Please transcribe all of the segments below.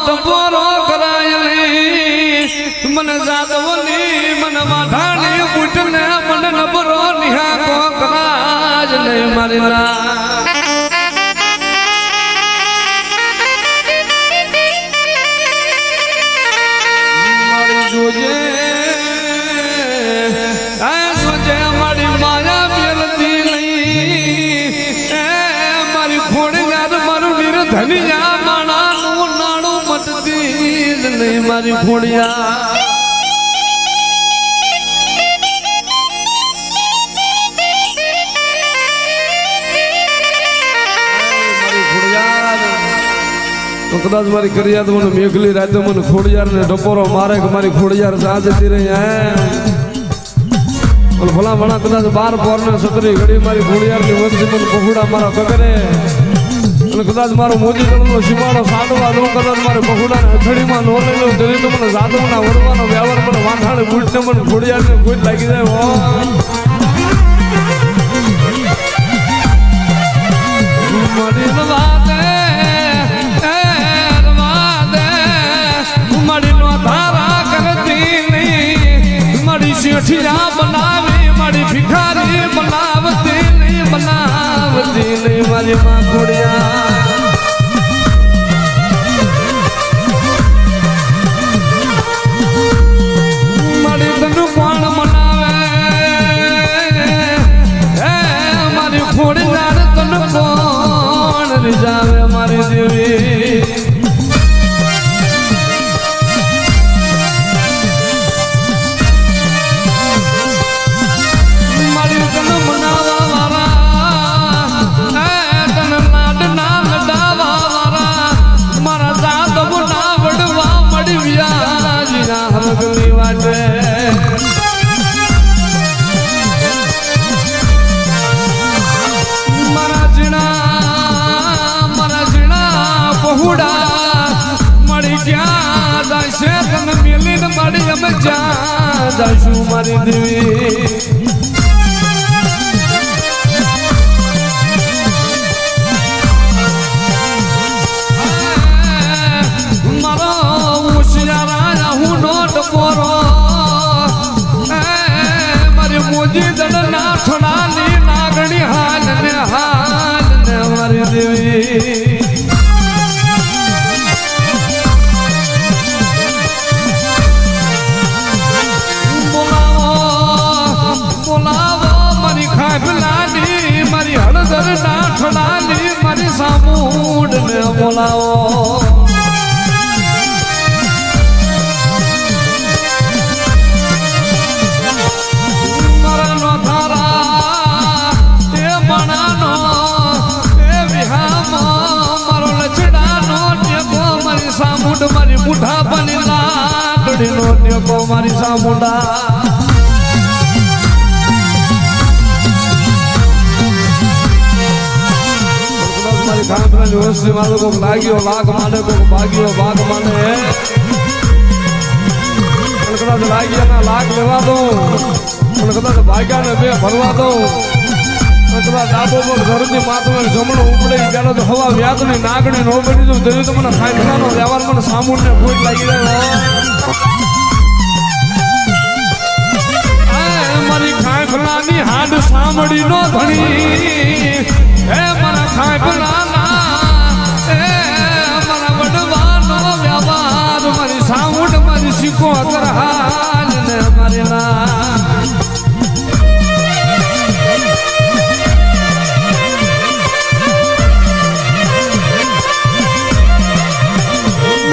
ટપોરો કરાયલી મને જાદવની મને માઠાની બુટને મને નબરો નિહા કો કરાજ નહીં મારી ના જોજે જોજે મારી માયા મેલતી નહીં મારી ખોડિયાર મારું નિર્ધનિયા માણાનું નાણું મટતી જ નહીં મારી ખોડિયાર કદાચ મારી કરિયાદ મને મેઘલી રાતે મને ખોડિયાર ને ટપોરો મારે કે મારી ખોડિયાર સાંજ જતી રહી ભલા ભણા કદાચ 12 પોર ને 17 ઘડી મારી ખોડિયાર ની વંશી મને પફુડા મારા પગરે અને કદાચ મારો મોજી નો સીમાડો સાડવા દઉં કદાચ મારે પફુડા ને હથડીમાં નો લઈ લઉં તો મને જાદવના વડવાનો વ્યવહાર મને વાંધાણે બૂટ ને મને ખોડિયાર ને બૂટ લાગી જાય મારી વાતે શેઠિયા બનાવી મારી ભિખારી બનાવતી નહીં મારી માં ખોડિયા મારી તને કોણ મનાવે મારી ખોડિયાર તને કોણ રીઝાવે મારી દેવી મારી દેવી મારો હોશિયારા હું નો ટપોરો મારી મોજી દડ ના છોડાની નાગણી હાલ ને મારી દેવી મારી હળદર ના ઠડાલી મારી સામૂડ ને બોલાવો મારા નો ધારા એ મણાનો એ વિહામો મારો લચડાનો ટેકો મારી સામૂડ મારી બુઢા બની લાકડીનો ટેકો મારી સામૂડા વસ્તી મારો કોક લાગ્યો લાગ માને કોક ભાગ્યો ભાગ માને કદાચ લાગ્યા ના લાગ લેવા દો કદાચ ભાગ્યા ને 2 ભરવા દો કદાચ ડાબો પર ઘરની માથે જમણો ઉપડે ત્યારે તો હવા વ્યાજની નાગણી નો બની જવું તો મને ખાઈખાનો વ્યવહાર મને સામૂળ ને ફૂટ લાગી જાય મારી ખાઈખલાની હાડ સાંભળી નો ધણી હે મારા ખાઈખલા મારી સાઉન્ડ મારી શીખો હાલ ને મારી ના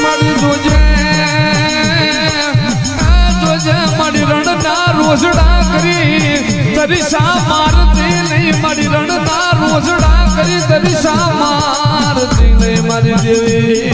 મારી જોજે મારી રણના રોજડા કરી દરિશા મારતી નહીં મારી રણના રોજડા કરી દરિશા મારતી નહીં મારી દેવી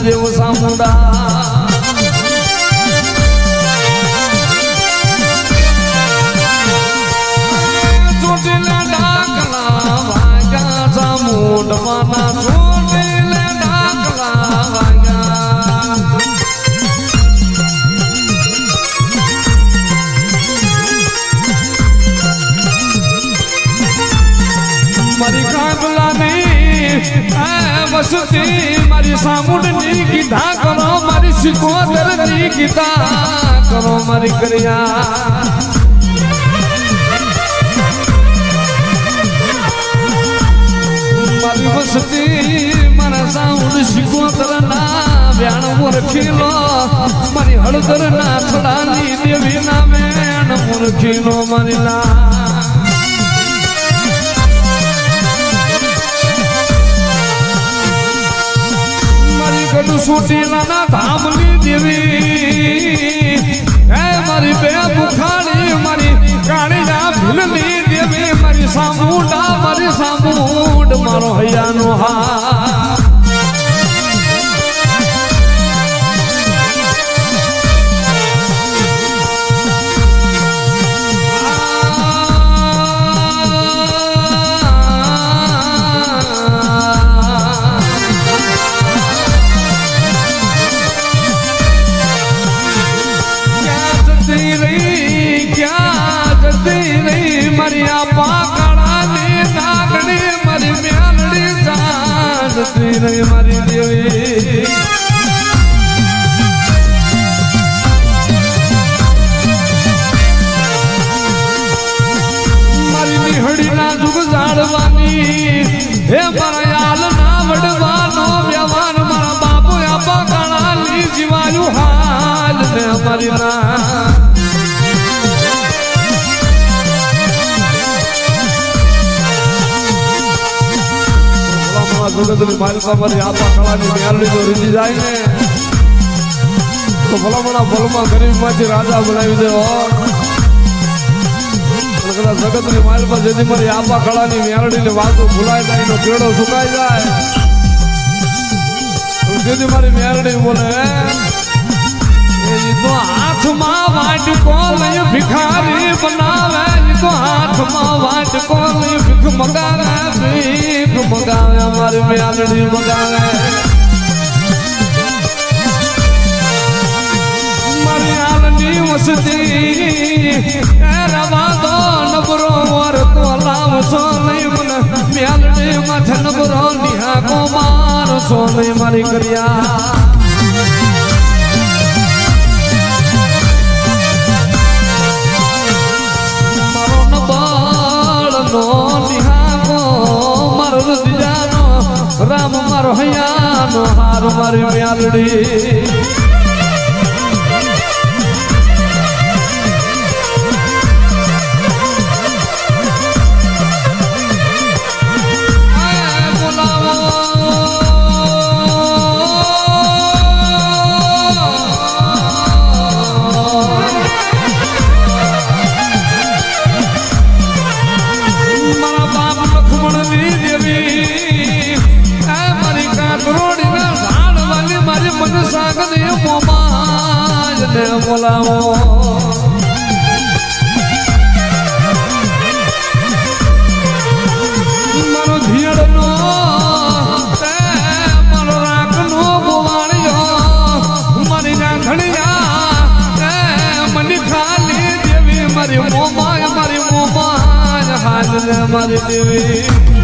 દેવ સામુડા ચોટીલા ડાકલા વાગ્યા સામુંડ માના ચોટીલા ડાકલા વાગ્યા વસતી મારી સામુંડની ગીધા કરો મારી સિકોતરની ગીતા કરો મારી કરિયા મારી વસતી મારા સામુંડ સિકોતરના વ્યાણ મૂર્ખીલો મારી હળદરના છડાની દેવી નામે મૂર્ખીલો મારી સુટીલાના ધામની દેવી હે મારી બે મુખાણી મારી કાળીયા ભીલની દેવી મારી સામુંડ મારો હૈયાનો હા મારી દેવી મારી નિહળીના દુઃખ જાળવાની હે મારા યાલ ના વડવાનો વ્યવહાર મારા બાપુ આપા કાળાની જીવાયું હાલ ને મારી ના જગતની માલિકા મારી આપા કળાની મ્યાલડી તો રીતી જાય ને તો ભલામણા ભલમાં ગરીબમાંથી રાજા બનાવી દે કદાચ જગતની માલિકા જેથી મારી આપા કળાની મ્યાલડીની વાતો ભૂલાઈ જાય નો કેળો સુકાઈ જાય જેથી મારી મ્યાલડી બોલે તો હાથમાં વાટકો લઈ ભિખારી બનાવે તો હાથમાં વાટકો લઈ ભીખ મગાવે મારી મ્યાલડી મગાવે મારી હાલની વસતી રવા દો નબરો વર તો લાવશો નહીં મને મ્યાલડી માથે નબરો નિહાકો મારશો નહીં મારી કરિયા રામ મારો હૈયાનો હાર મારી મ્યાલડી બોલાવો મારો ધીયડનો મારો રાખનો ગોવાળિયો મારી નાખણિયા મની ખાલી દેવી મારી મોમાય હાલ મારી દેવી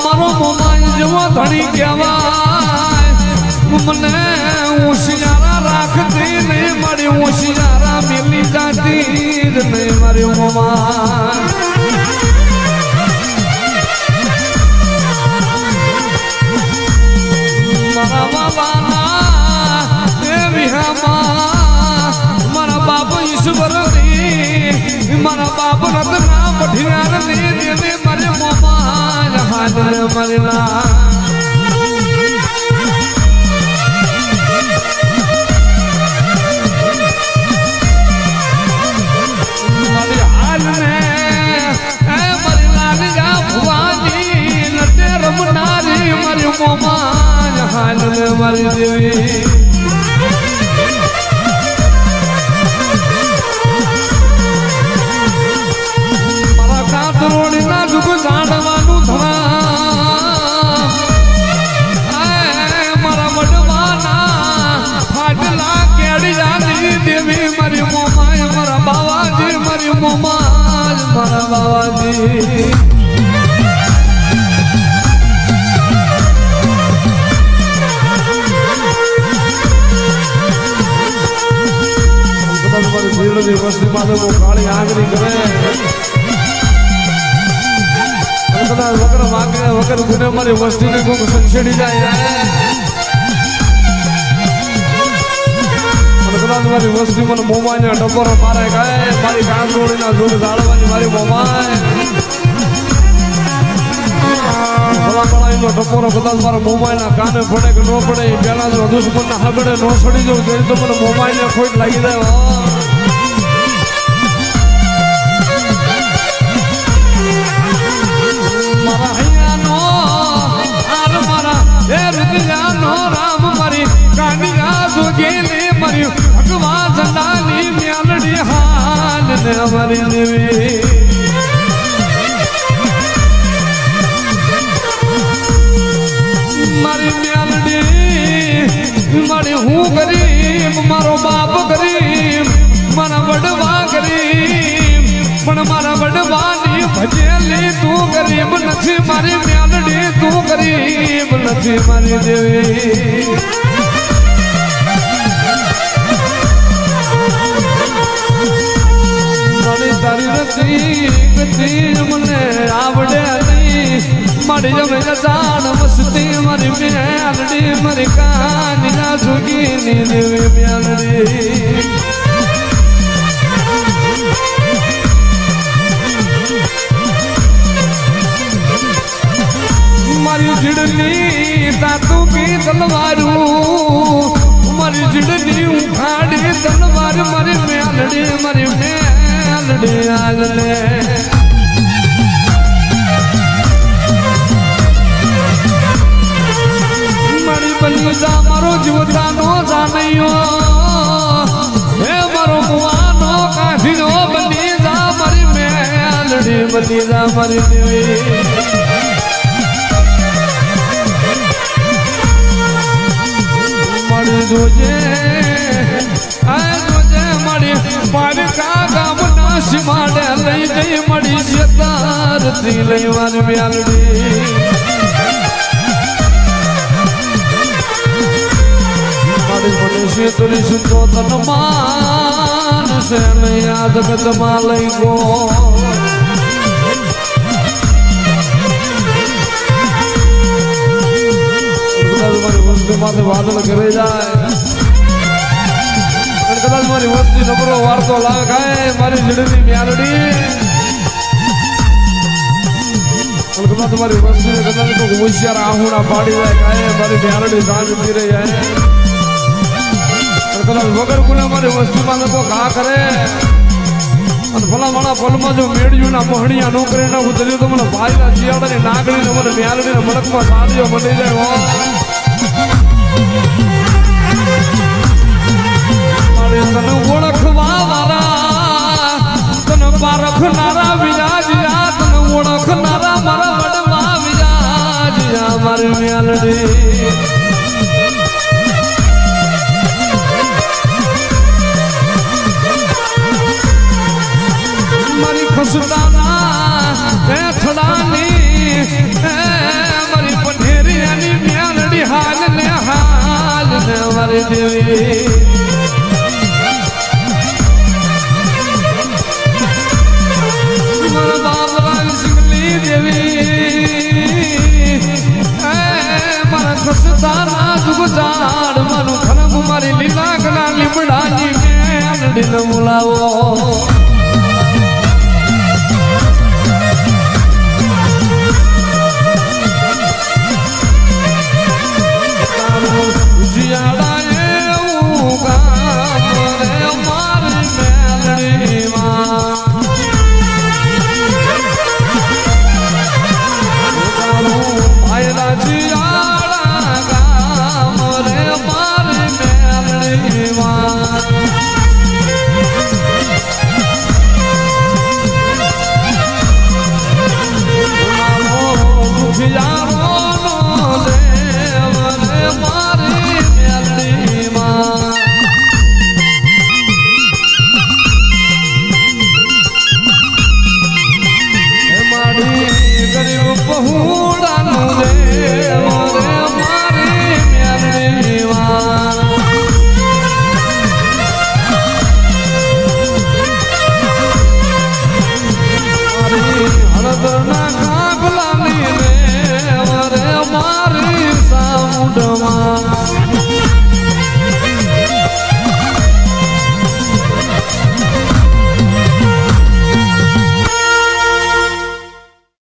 મારો મોમાઈ જેવો ધણી કહેવાય મને હોશિયારા રાખતી નહીં મારી હોશિયારા મિલી જાતી નહીં મારી મોમા મારા બાબાના દેવી મારા બાપુ ઈશ્વરની મારા બાપુ રત્ના પઠિયારની દેવી મારી મોમા મારી ના મારી હાલ ને મારી લાલી જા ભુવાની નટે રમનારી મારી મોમા હાલ ને મારી દેવી મારા કાતરોડી ના દુઃખ જાણવાનું દેવી મારી મોમાય મારા બાવાજી વસ્તી માં કાળી આંગળી કરે કદાચ વગર માંગે વગર ગુને મારી વસ્તી ને કોઈ સંછેડી જાય કદાચ મારી વસ્તી મને મોમાઈ ને ડબરો મારે ગાય મારી કાંગોળી ના જોડ જાળવાની મારી મોમાઈ ભલામણાઈનો ટપોરો કદાચ મારા મોમાઈ ના કાને પડે કે ન પડે પેલા જો દુશ્મન ના હગડે નો સડી જવું જોઈએ તો મને મોમાઈ ને ખોટ લાગી જાય મારા હૈયાનો આર મારા હે રુદિયાનો રામ મારી કાંડિયા જોગેલે મારી ભગવાન જનાની મ્યાલડી હાલ ને અમારી દેવી મારી મ્યાલડી મારી હું ગરીબ મારો બાપ ગરીબ મારા વડવા ગરીબ પણ મારા વડવાની ભજેલી તું ગરીબ નથી મારી મ્યાલડી તું ગરીબ નથી મારી દેવી મારી તારી રતી ગતી મને આવડે નહીં મારી જમે જાણ મસ્તી મારી મ્યાલડી મારી કાની ના જોગીની દેવી મ્યાલડી મારી જીડની તાતું કી તલવારું મારી જીડની ઉખાડી તલવાર મારી મ્યાલડી આલલે મારી બલિયા મારો જીવતાનો જાનૈયો હે મારો મુવાનો કાઢીનો બની જા મારી મ્યાલડી બની જા મારી દેવી જોજે મળી પારકા ગામના સીમાડે લઈ જઈ મળી જતારથી લઈ વાર મ્યાલડી મારી મને શેતરી સુતો તન માન છે યાદ કદમાં લઈ ગો મારી વાદળ કરે જાય કદાચ મારી વસ્તી નબરો વાર્તો લાવે ખાય મારી જીડની મ્યાલડી કદાચ મારી વસ્તી કદાચ કોઈ હોશિયાર આહુડા પાડી જાય ખાય મારી મ્યાલડી સાંજ પીરે જાય કદાચ વગર ગુને મારી વસ્તીમાં લોકો ઘા કરે અને ભલા મારા પલમાં જો મેળ્યું ના મહણિયા નોકરી ના ઉતર્યું તો મને ભાઈના શિયાળાની નાગડીને મને મ્યાલડીને મલકમાં સાડીઓ મળી જાય મારે તને ઓળખવા વાળા તને પારખનારા વિરાજ્યા તને ઓળખનારા મારા વડવા વિરાજ્યા મારી મ્યાલડી મારી ખસડાના થડાની મારી પઢેરિયાની મ્યાલડી હાલ ને મારી દેવી મારા બાબરાજ સિંગલી દેવી મારા ખસડાના જુગજાડ મારું ખરમ મારી લીલા ગલા લીમડાની મ્યાલડીને બોલાવો